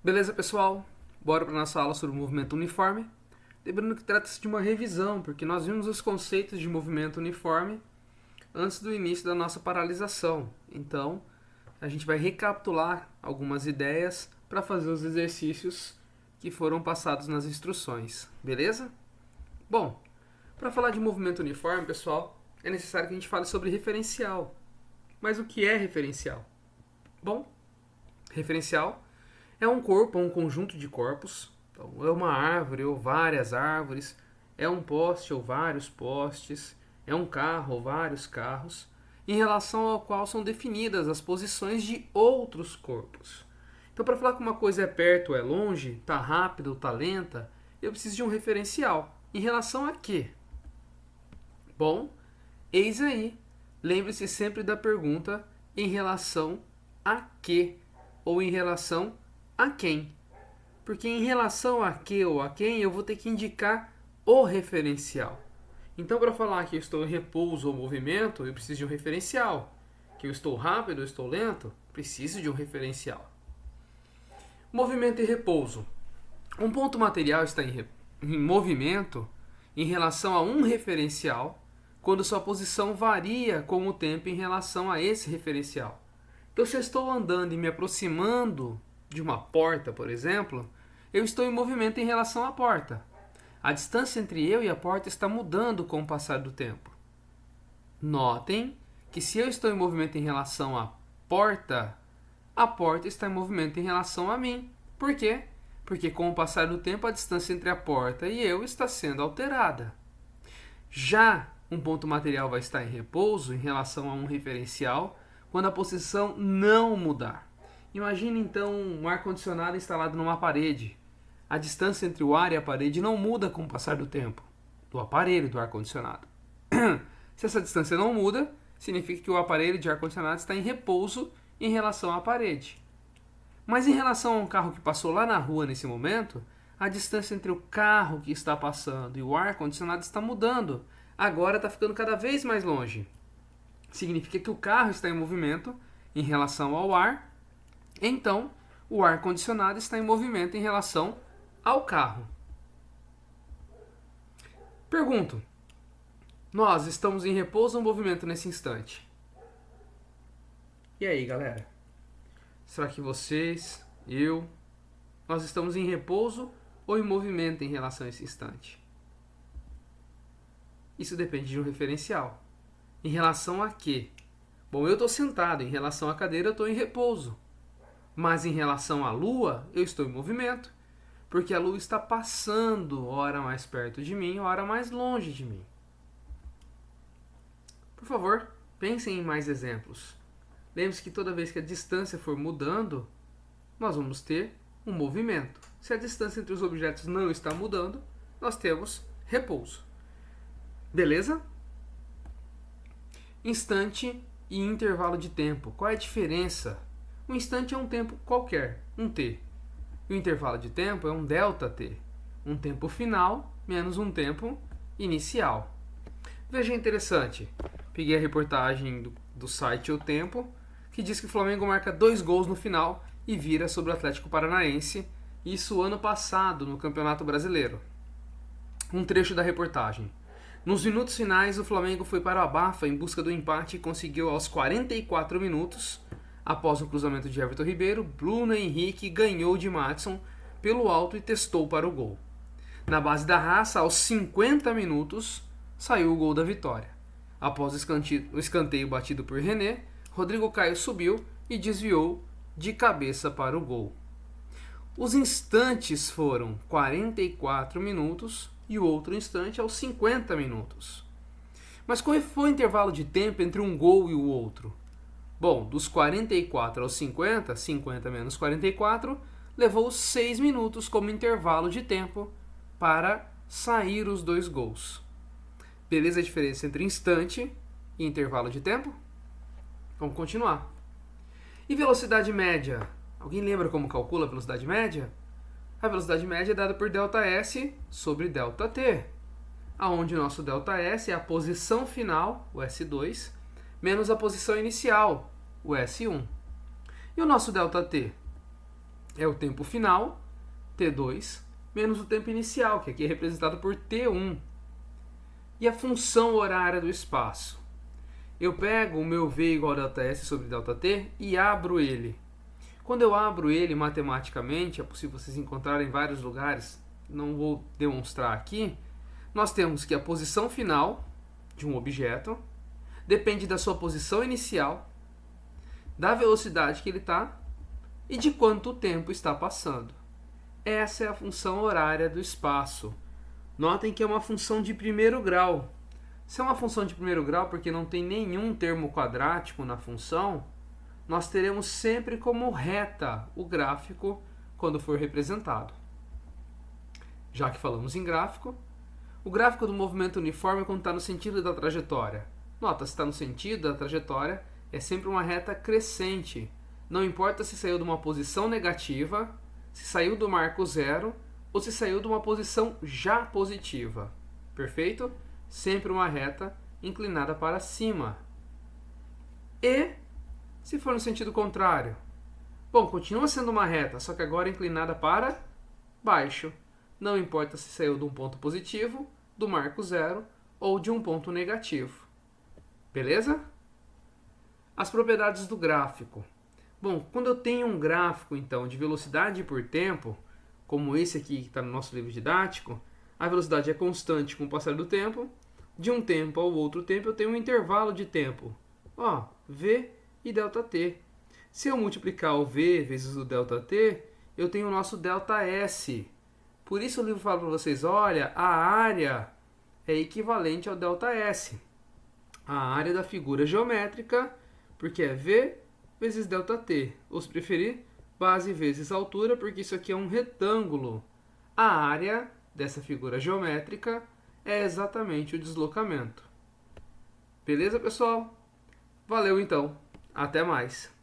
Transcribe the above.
Beleza, pessoal? Bora para nossa aula sobre o movimento uniforme. Lembrando que trata-se de uma revisão, porque nós vimos os conceitos de movimento uniforme antes do início da nossa paralisação. Então, a gente vai recapitular algumas ideias para fazer os exercícios que foram passados nas instruções. Beleza? Bom, para falar de movimento uniforme, pessoal, é necessário que a gente fale sobre referencial. Mas o que é referencial? Bom, referencial é um corpo ou um conjunto de corpos. Então, é uma árvore ou várias árvores, é um poste ou vários postes, é um carro ou vários carros, em relação ao qual são definidas as posições de outros corpos. Então, para falar que uma coisa é perto ou é longe, está rápida ou está lenta, eu preciso de um referencial. Em relação a quê? Bom, eis aí. Lembre-se sempre da pergunta em relação a quê ou em relação a quem. Porque em relação a que ou a quem eu vou ter que indicar o referencial. Então, para falar que eu estou em repouso ou movimento, eu preciso de um referencial. Que eu estou rápido ou estou lento, preciso de um referencial. Movimento e repouso. Um ponto material está em movimento em relação a um referencial quando sua posição varia com o tempo em relação a esse referencial. Então, se eu estou andando e me aproximando de uma porta, por exemplo, eu estou em movimento em relação à porta. A distância entre eu e a porta está mudando com o passar do tempo. Notem que se eu estou em movimento em relação à porta, a porta está em movimento em relação a mim. Por quê? Porque com o passar do tempo a distância entre a porta e eu está sendo alterada. Já um ponto material vai estar em repouso em relação a um referencial quando a posição não mudar. Imagine então um ar-condicionado instalado numa parede. A distância entre o ar e a parede não muda com o passar do tempo, do aparelho do ar-condicionado. Se essa distância não muda, significa que o aparelho de ar-condicionado está em repouso em relação à parede. Mas em relação a um carro que passou lá na rua nesse momento, a distância entre o carro que está passando e o ar-condicionado está mudando. Agora está ficando cada vez mais longe. Significa que o carro está em movimento em relação ao ar. Então, o ar-condicionado está em movimento em relação ao carro. Pergunto: nós estamos em repouso ou movimento nesse instante? E aí, galera? Será que vocês, nós estamos em repouso ou em movimento em relação a esse instante? Isso depende de um referencial. Em relação a quê? Bom, eu estou sentado, em relação à cadeira eu estou em repouso. Mas em relação à Lua, eu estou em movimento, porque a Lua está passando, ora mais perto de mim, ora mais longe de mim. Por favor, pensem em mais exemplos. Lembre-se que toda vez que a distância for mudando, nós vamos ter um movimento. Se a distância entre os objetos não está mudando, nós temos repouso. Beleza? Instante e intervalo de tempo. Qual é a diferença? Um instante é um tempo qualquer, um t. E o intervalo de tempo é um ΔT. Um tempo final menos um tempo inicial. Veja interessante. Peguei a reportagem do site O Tempo, que diz que o Flamengo marca 2 gols no final e vira sobre o Atlético Paranaense. Isso ano passado, no Campeonato Brasileiro. Um trecho da reportagem. Nos minutos finais, o Flamengo foi para o abafa em busca do empate e conseguiu aos 44 minutos. Após o cruzamento de Everton Ribeiro, Bruno Henrique ganhou de Maddison pelo alto e testou para o gol. Na base da raça, aos 50 minutos, saiu o gol da vitória. Após o escanteio batido por René, Rodrigo Caio subiu e desviou de cabeça para o gol. Os instantes foram 44 minutos e o outro instante aos 50 minutos. Mas qual foi o intervalo de tempo entre um gol e o outro? Bom, dos 44 aos 50, 50 menos 44, levou 6 minutos como intervalo de tempo para sair os 2 gols. Beleza a diferença entre instante e intervalo de tempo? Vamos continuar. E velocidade média? Alguém lembra como calcula a velocidade média? A velocidade média é dada por ΔS sobre ΔT, onde o nosso ΔS é a posição final, o S2, menos a posição inicial, o S1. E o nosso ΔT? é o tempo final, T2, menos o tempo inicial, que aqui é representado por T1. E a função horária do espaço? Eu pego o meu V igual a ΔS sobre ΔT e abro ele. Quando eu abro ele matematicamente, é possível vocês encontrarem em vários lugares, não vou demonstrar aqui, nós temos que a posição final de um objeto depende da sua posição inicial, da velocidade que ele está e de quanto tempo está passando. Essa é a função horária do espaço. Notem que é uma função de primeiro grau. Se é uma função de primeiro grau porque não tem nenhum termo quadrático na função, nós teremos sempre como reta o gráfico quando for representado. Já que falamos em gráfico, o gráfico do movimento uniforme é quando está no sentido da trajetória. Nota, se está no sentido da trajetória, é sempre uma reta crescente. Não importa se saiu de uma posição negativa, se saiu do marco zero ou se saiu de uma posição já positiva. Perfeito? Sempre uma reta inclinada para cima. E se for no sentido contrário? Bom, continua sendo uma reta, só que agora inclinada para baixo. Não importa se saiu de um ponto positivo, do marco zero ou de um ponto negativo. Beleza? As propriedades do gráfico. Bom, quando eu tenho um gráfico, então, de velocidade por tempo, como esse aqui que está no nosso livro didático, a velocidade é constante com o passar do tempo. De um tempo ao outro tempo, eu tenho um intervalo de tempo. Ó, V e ΔT. Se eu multiplicar o V vezes o ΔT, eu tenho o nosso ΔS. Por isso o livro fala para vocês, olha, a área é equivalente ao ΔS. A área da figura geométrica, porque é V vezes ΔT. Ou se preferir, base vezes altura, porque isso aqui é um retângulo. A área dessa figura geométrica é exatamente o deslocamento. Beleza, pessoal? Valeu então. Até mais.